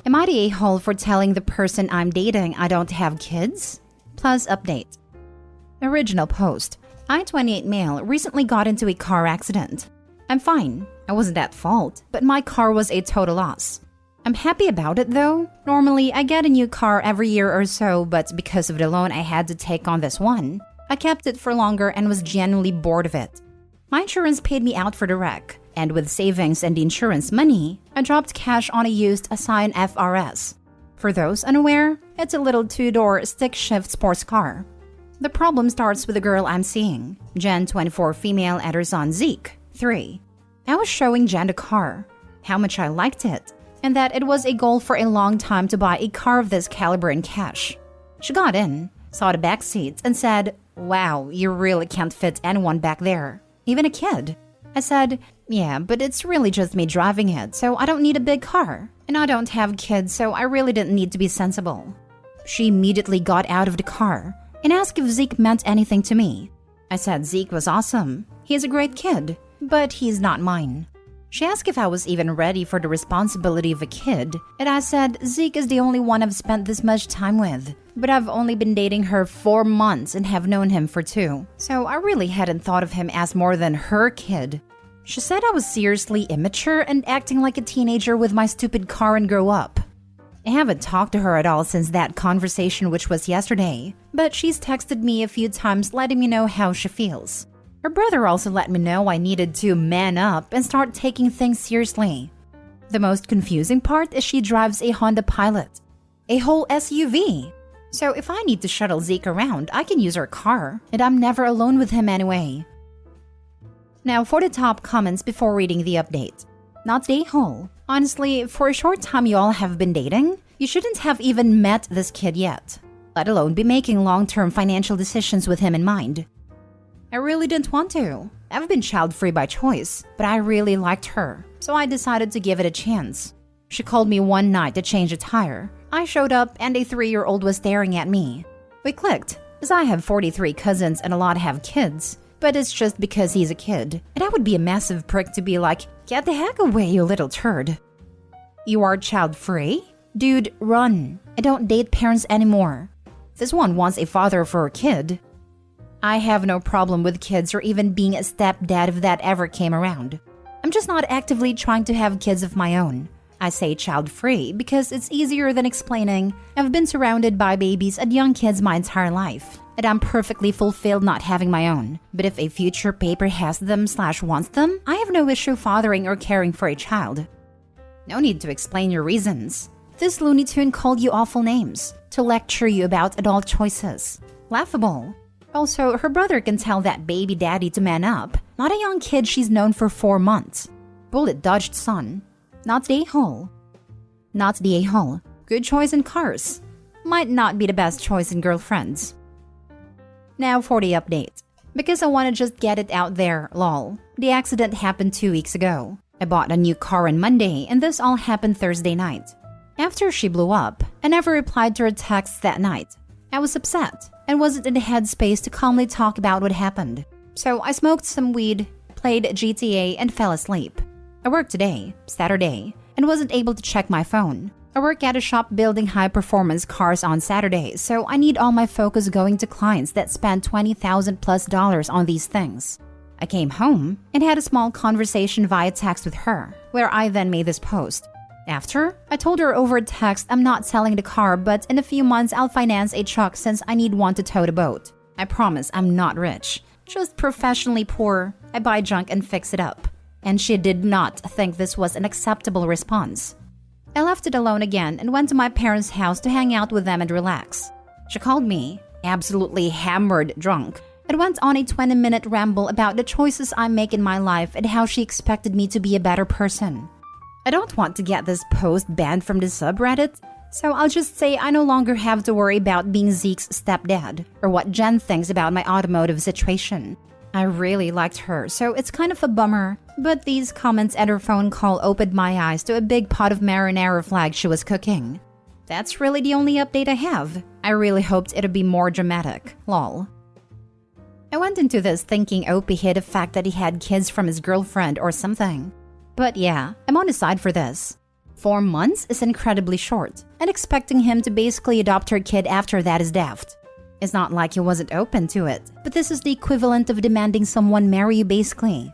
Am I the a-hole for telling the person I'm dating I don't have kids? Plus update. Original post. I, 28 male, recently got into a car accident. I'm fine. I wasn't at fault, but my car was a total loss. I'm happy about it though. Normally, I get a new car every year or so, but because of the loan I had to take on this one, I kept it for longer and was genuinely bored of it. My insurance paid me out for the wreck, and with savings and the insurance money, I dropped cash on a used Ascion FRS. For those unaware, it's a little two-door stick-shift sports car. The problem starts with the girl I'm seeing, Jen, 24 female, and her son Zeke, 3. I was showing Jen the car, how much I liked it, and that it was a goal for a long time to buy a car of this caliber in cash. She got in, saw the back seats, and said, "Wow, you really can't fit anyone back there, even a kid." I said, "Yeah, but it's really just me driving it, so I don't need a big car. And I don't have kids, so I really didn't need to be sensible." She immediately got out of the car and asked if Zeke meant anything to me. I said Zeke was awesome. He's a great kid, but he's not mine. She asked if I was even ready for the responsibility of a kid, and I said Zeke is the only one I've spent this much time with, but I've only been dating her 4 months and have known him for 2, so I really hadn't thought of him as more than her kid. She said I was seriously immature and acting like a teenager with my stupid car and grow up. I haven't talked to her at all since that conversation, which was yesterday, but she's texted me a few times letting me know how she feels. Her brother also let me know I needed to man up and start taking things seriously. The most confusing part is she drives a Honda Pilot, a whole SUV. So if I need to shuttle Zeke around, I can use her car, and I'm never alone with him anyway. Now for the top comments before reading the update. Not the a-hole. Honestly, for a short time you all have been dating, you shouldn't have even met this kid yet, let alone be making long-term financial decisions with him in mind. I really didn't want to. I've been child-free by choice, but I really liked her, so I decided to give it a chance. She called me one night to change a tire. I showed up and a 3-year-old was staring at me. We clicked, as I have 43 cousins and a lot have kids, but it's just because he's a kid, and I would be a massive prick to be like, "Get the heck away, you little turd." You are child-free? Dude, run. I don't date parents anymore. This one wants a father for a kid. I have no problem with kids or even being a stepdad if that ever came around. I'm just not actively trying to have kids of my own. I say child-free because it's easier than explaining I've been surrounded by babies and young kids my entire life, and I'm perfectly fulfilled not having my own. But if a future paper has them/wants them, I have no issue fathering or caring for a child. No need to explain your reasons. This Looney Tune called you awful names to lecture you about adult choices. Laughable. Also, her brother can tell that baby daddy to man up, not a young kid she's known for 4 months. Bullet dodged, son. Not the a-hole. Not the a-hole. Good choice in cars. Might not be the best choice in girlfriends. Now for the update. Because I want to just get it out there, lol. The accident happened 2 weeks ago. I bought a new car on Monday, and this all happened Thursday night. After she blew up, I never replied to her texts that night. I was upset and wasn't in the headspace to calmly talk about what happened. So I smoked some weed, played GTA, and fell asleep. I worked today, Saturday, and wasn't able to check my phone. I work at a shop building high-performance cars on Saturdays, so I need all my focus going to clients that spend $20,000+ on these things. I came home and had a small conversation via text with her, where I then made this post. After, I told her over text I'm not selling the car, but in a few months I'll finance a truck since I need one to tow the boat. I promise I'm not rich, just professionally poor. I buy junk and fix it up. And she did not think this was an acceptable response. I left it alone again and went to my parents' house to hang out with them and relax. She called me, absolutely hammered drunk, and went on a 20-minute ramble about the choices I make in my life and how she expected me to be a better person. I don't want to get this post banned from the subreddit, so I'll just say I no longer have to worry about being Zeke's stepdad or what Jen thinks about my automotive situation. I really liked her, so it's kind of a bummer, but these comments and her phone call opened my eyes to a big pot of marinara flag she was cooking. That's really the only update I have. I really hoped it'd be more dramatic, lol. I went into this thinking Opie hid the fact that he had kids from his girlfriend or something. But yeah, I'm on his side for this. 4 months is incredibly short, and expecting him to basically adopt her kid after that is daft. It's not like he wasn't open to it, but this is the equivalent of demanding someone marry you basically.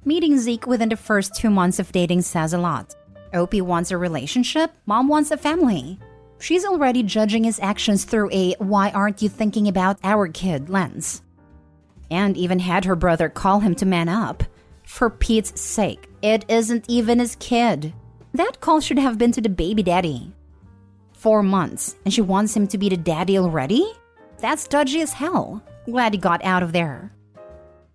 Meeting Zeke within the first 2 months of dating says a lot. Opie wants a relationship, Mom wants a family. She's already judging his actions through a "why aren't you thinking about our kid" lens. And even had her brother call him to man up. For Pete's sake, it isn't even his kid. That call should have been to the baby daddy. 4 months, and she wants him to be the daddy already? That's dodgy as hell. Glad he got out of there.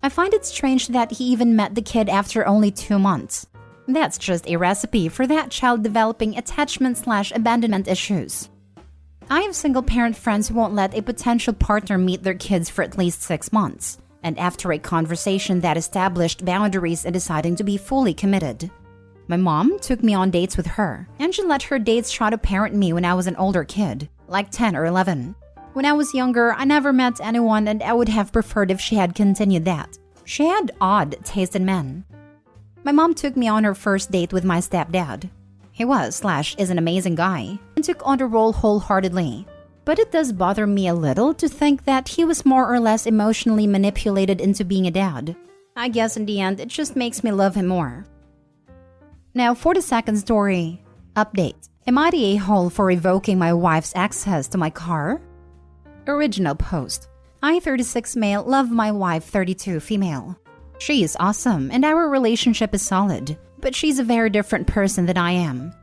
I find it strange that he even met the kid after only 2 months. That's just a recipe for that child developing attachment/abandonment issues. I have single parent friends who won't let a potential partner meet their kids for at least 6 months, and after a conversation that established boundaries and deciding to be fully committed. My mom took me on dates with her, and she let her dates try to parent me when I was an older kid, like 10 or 11. When I was younger, I never met anyone, and I would have preferred if she had continued that. She had odd taste in men. My mom took me on her first date with my stepdad. He was/is an amazing guy, and took on the role wholeheartedly. But it does bother me a little to think that he was more or less emotionally manipulated into being a dad. I guess in the end, it just makes me love him more. Now for the second story. Update. Am I the a-hole for revoking my wife's access to my car? Original post. I, 36 male, love my wife, 32 female. She is awesome and our relationship is solid, but she's a very different person than I am.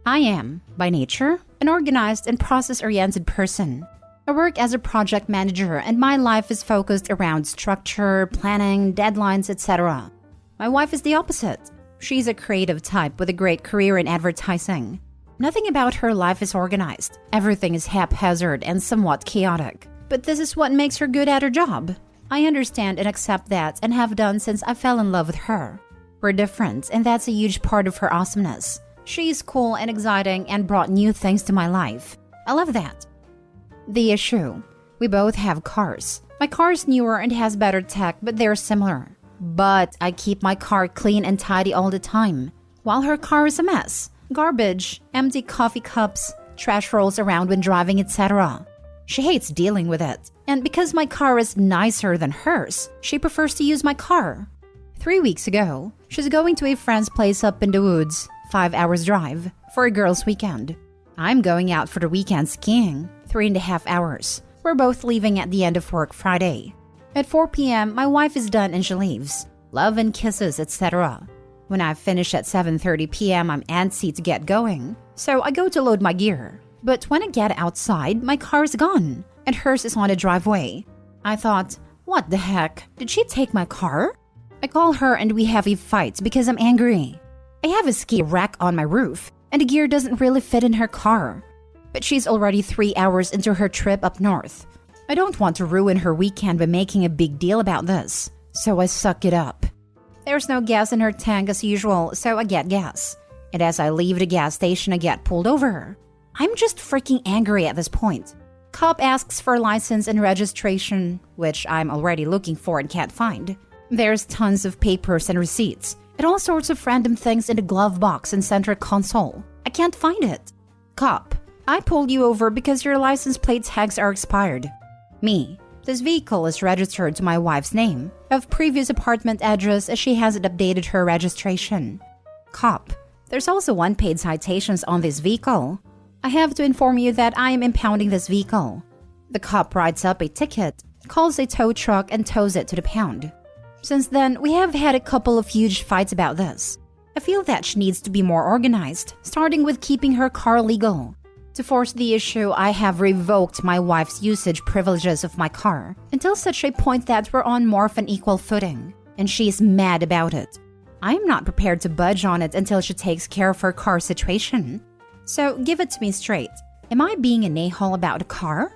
I am, by nature, an organized and process-oriented person. I work as a project manager and my life is focused around structure, planning, deadlines, etc. My wife is the opposite. She's a creative type with a great career in advertising. Nothing about her life is organized. Everything is haphazard and somewhat chaotic. But this is what makes her good at her job. I understand and accept that and have done since I fell in love with her. We're different, and that's a huge part of her awesomeness. She's cool and exciting and brought new things to my life. I love that. The issue. We both have cars. My car is newer and has better tech, but they're similar. But I keep my car clean and tidy all the time, while her car is a mess. Garbage, empty coffee cups, trash rolls around when driving, etc. She hates dealing with it. And because my car is nicer than hers, she prefers to use my car. 3 weeks ago, she's going to a friend's place up in the woods, 5 hours drive, for a girls' weekend. I'm going out for the weekend skiing, 3.5 hours. We're both leaving at the end of work Friday. At 4 p.m., my wife is done and she leaves. Love and kisses, etc. When I finish at 7:30 p.m., I'm antsy to get going, so I go to load my gear. But when I get outside, my car is gone, and hers is on the driveway. I thought, what the heck? Did she take my car? I call her and we have a fight because I'm angry. I have a ski rack on my roof, and the gear doesn't really fit in her car. But she's already 3 hours into her trip up north. I don't want to ruin her weekend by making a big deal about this, so I suck it up. There's no gas in her tank as usual, so I get gas. And as I leave the gas station, I get pulled over. I'm just freaking angry at this point. Cop asks for license and registration, which I'm already looking for and can't find. There's tons of papers and receipts, and all sorts of random things in the glove box and center console. I can't find it. Cop, I pulled you over because your license plate tags are expired. Me, this vehicle is registered to my wife's name, of previous apartment address as she hasn't updated her registration. Cop, there's also unpaid citations on this vehicle. I have to inform you that I am impounding this vehicle. The cop writes up a ticket, calls a tow truck, and tows it to the pound. Since then, we have had a couple of huge fights about this. I feel that she needs to be more organized, starting with keeping her car legal. To force the issue, I have revoked my wife's usage privileges of my car until such a point that we're on more of an equal footing, and she's mad about it. I am not prepared to budge on it until she takes care of her car situation. So give it to me straight. Am I being an a-hole about a car?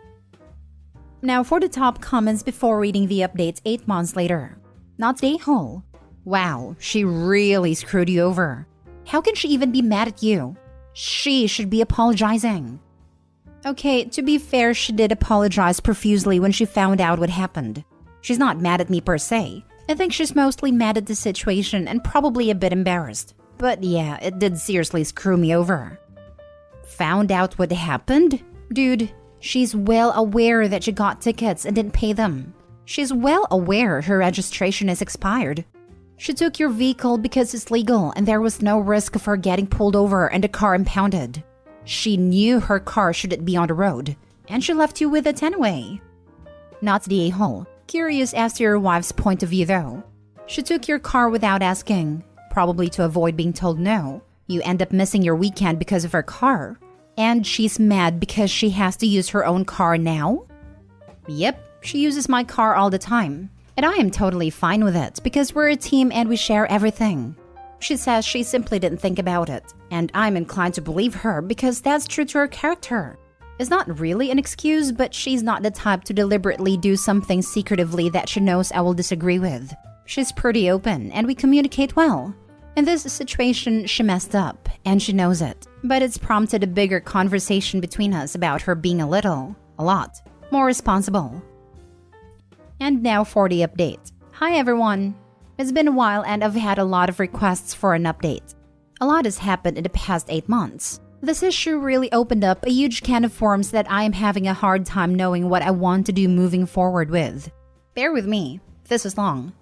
Now for the top comments before reading the updates 8 months later. Not the a-hole. Wow, she really screwed you over. How can she even be mad at you? She should be apologizing. Okay, to be fair, she did apologize profusely when she found out what happened. She's not mad at me per se. I think she's mostly mad at the situation and probably a bit embarrassed. But yeah, it did seriously screw me over. Found out what happened? Dude, she's well aware that she got tickets and didn't pay them. She's well aware her registration is expired. She took your vehicle because it's legal and there was no risk of her getting pulled over and the car impounded. She knew her car shouldn't be on the road, and she left you with it anyway. Not the a-hole. Curious as to your wife's point of view though. She took your car without asking, probably to avoid being told no. You end up missing your weekend because of her car. And she's mad because she has to use her own car now? Yep, she uses my car all the time. And I am totally fine with it because we're a team and we share everything. She says she simply didn't think about it. And I'm inclined to believe her because that's true to her character. It's not really an excuse, but she's not the type to deliberately do something secretively that she knows I will disagree with. She's pretty open and we communicate well. In this situation, she messed up and she knows it. But it's prompted a bigger conversation between us about her being a lot, more responsible. And now for the update. Hi everyone. It's been a while and I've had a lot of requests for an update. A lot has happened in the past 8 months. This issue really opened up a huge can of worms that I am having a hard time knowing what I want to do moving forward with. Bear with me, this is long.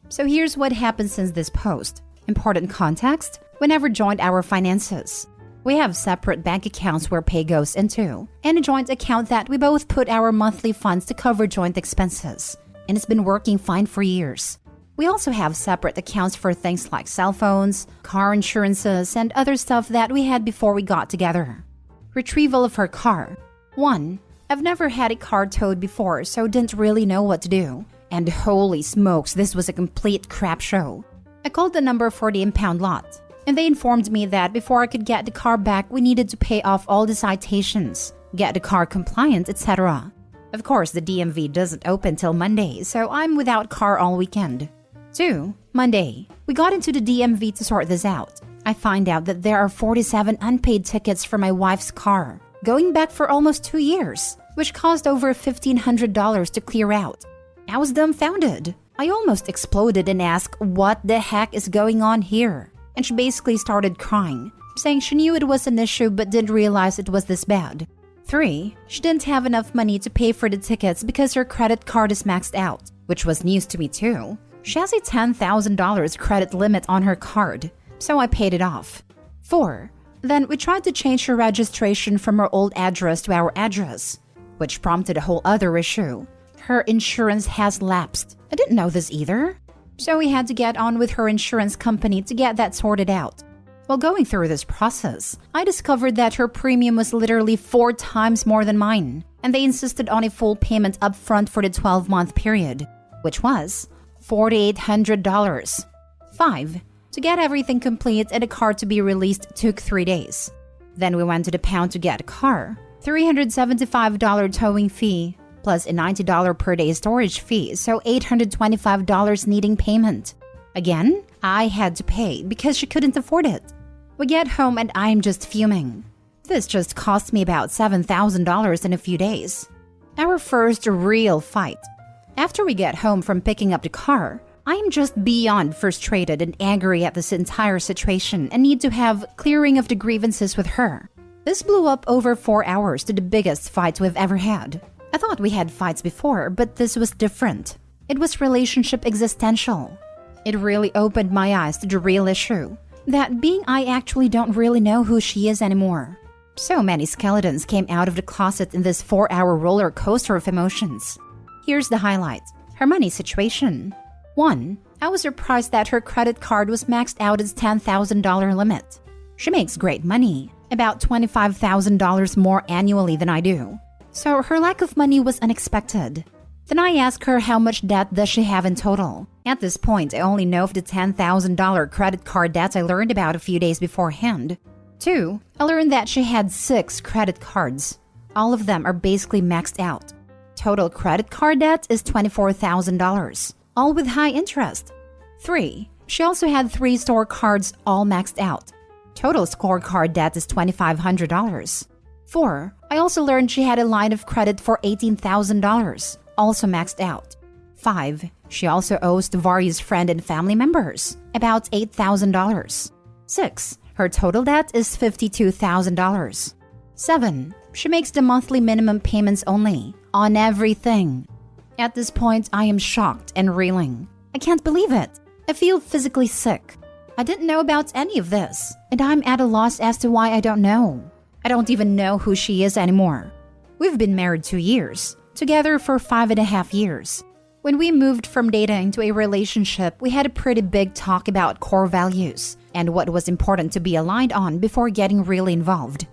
So here's what happened since this post. Important context, we never joined our finances. We have separate bank accounts where pay goes into, and a joint account that we both put our monthly funds to cover joint expenses. And it's been working fine for years. We also have separate accounts for things like cell phones, car insurances, and other stuff that we had before we got together. Retrieval of her car. 1. I've never had a car towed before, so didn't really know what to do. And holy smokes, this was a complete crap show. I called the number for the impound lot, and they informed me that before I could get the car back, we needed to pay off all the citations, get the car compliant, etc. Of course, the DMV doesn't open till Monday, so I'm without car all weekend. 2. Monday. We got into the DMV to sort this out. I find out that there are 47 unpaid tickets for my wife's car, going back for almost 2 years, which cost over $1,500 to clear out. I was dumbfounded. I almost exploded and asked, what the heck is going on here? And she basically started crying, saying she knew it was an issue but didn't realize it was this bad. 3. She didn't have enough money to pay for the tickets because her credit card is maxed out, which was news to me too. She has a $10,000 credit limit on her card, so I paid it off. 4. Then we tried to change her registration from her old address to our address, which prompted a whole other issue. Her insurance has lapsed. I didn't know this either. So we had to get on with her insurance company to get that sorted out. While going through this process, I discovered that her premium was literally 4 times more than mine, and they insisted on a full payment upfront for the 12-month period, which was $4,800. 5. To get everything complete and a car to be released took 3 days. Then we went to the pound to get a car. $375 towing fee, plus a $90 per day storage fee, so $825 needing payment. Again, I had to pay because she couldn't afford it. We get home and I'm just fuming. This just cost me about $7,000 in a few days. Our first real fight. After we get home from picking up the car, I am just beyond frustrated and angry at this entire situation and need to have clearing of the grievances with her. This blew up over 4 hours to the biggest fight we've ever had. I thought we had fights before, but this was different. It was relationship existential. It really opened my eyes to the real issue, that being I actually don't really know who she is anymore. So many skeletons came out of the closet in this 4-hour roller coaster of emotions. Here's the highlight. Her money situation. 1. I was surprised that her credit card was maxed out its $10,000 limit. She makes great money, about $25,000 more annually than I do. So her lack of money was unexpected. Then I asked her how much debt does she have in total. At this point, I only know of the $10,000 credit card debt I learned about a few days beforehand. 2. I learned that she had 6 credit cards. All of them are basically maxed out. Total credit card debt is $24,000, all with high interest. 3. She also had 3 store cards all maxed out. Total scorecard debt is $2,500. 4. I also learned she had a line of credit for $18,000, also maxed out. 5. She also owes to various friend and family members about $8,000. 6. Her total debt is $52,000. 7. She makes the monthly minimum payments only on everything. At this point, I am shocked and reeling. I can't believe it. I feel physically sick. I didn't know about any of this, and I'm at a loss as to why I don't know. I don't even know who she is anymore. We've been married 2 years, together for 5.5 years. When we moved from dating to a relationship, we had a pretty big talk about core values and what was important to be aligned on before getting really involved.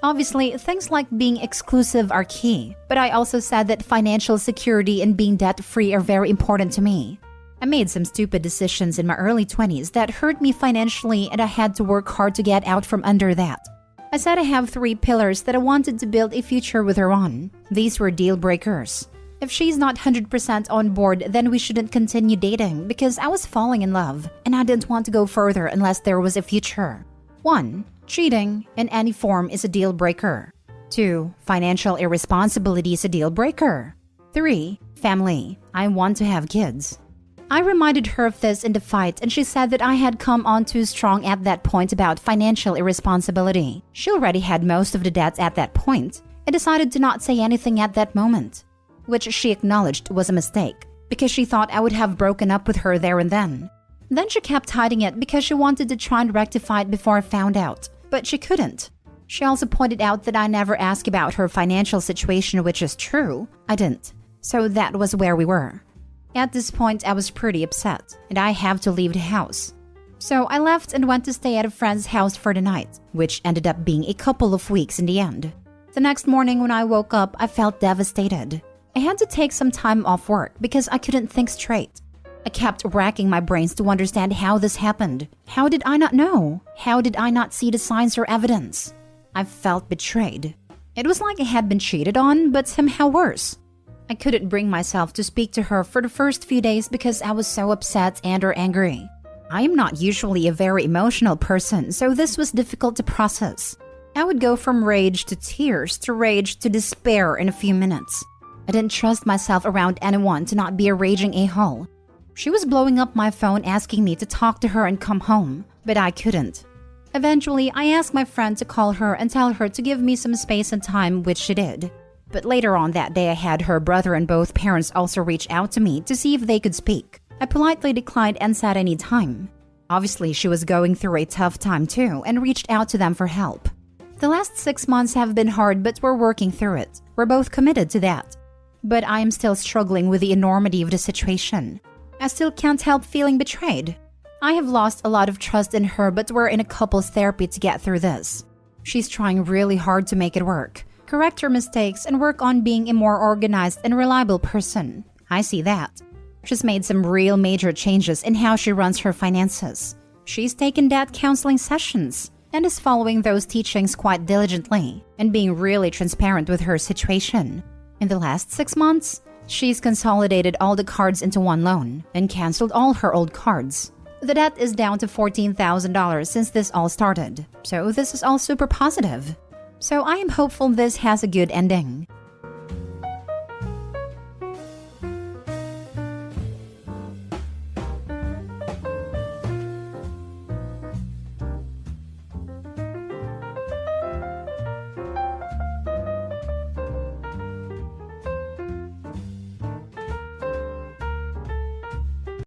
Obviously, things like being exclusive are key, but I also said that financial security and being debt-free are very important to me. I made some stupid decisions in my early 20s that hurt me financially, and I had to work hard to get out from under that. I said I have 3 pillars that I wanted to build a future with her on. These were deal breakers. If she's not 100% on board, then we shouldn't continue dating because I was falling in love and I didn't want to go further unless there was a future. 1. Cheating in any form is a deal breaker. 2. Financial irresponsibility is a deal breaker. 3. Family. I want to have kids. I reminded her of this in the fight, and she said that I had come on too strong at that point about financial irresponsibility. She already had most of the debts at that point and decided to not say anything at that moment, which she acknowledged was a mistake because she thought I would have broken up with her there and then. Then she kept hiding it because she wanted to try and rectify it before I found out, but she couldn't. She also pointed out that I never asked about her financial situation, which is true. I didn't. So that was where we were. At this point, I was pretty upset, and I have to leave the house. So I left and went to stay at a friend's house for the night, which ended up being a couple of weeks in the end. The next morning when I woke up, I felt devastated. I had to take some time off work because I couldn't think straight. I kept racking my brains to understand how this happened. How did I not know? How did I not see the signs or evidence? I felt betrayed. It was like I had been cheated on, but somehow worse. I couldn't bring myself to speak to her for the first few days because I was so upset and or angry. I am not usually a very emotional person, so this was difficult to process. I would go from rage to tears to rage to despair in a few minutes. I didn't trust myself around anyone to not be a raging a-hole. She was blowing up my phone asking me to talk to her and come home, but I couldn't. Eventually, I asked my friend to call her and tell her to give me some space and time, which she did. But later on that day, I had her brother and both parents also reach out to me to see if they could speak. I politely declined and said I need time. Obviously, she was going through a tough time too and reached out to them for help. The last 6 months have been hard, but we're working through it. We're both committed to that. But I am still struggling with the enormity of the situation. I still can't help feeling betrayed. I have lost a lot of trust in her, but we're in a couples therapy to get through this. She's trying really hard to make it work, correct her mistakes, and work on being a more organized and reliable person. I see that. She's made some real major changes in how she runs her finances. She's taken debt counseling sessions and is following those teachings quite diligently and being really transparent with her situation. In the last 6 months, she's consolidated all the cards into one loan and canceled all her old cards. The debt is down to $14,000 since this all started, so this is all super positive. So I am hopeful this has a good ending.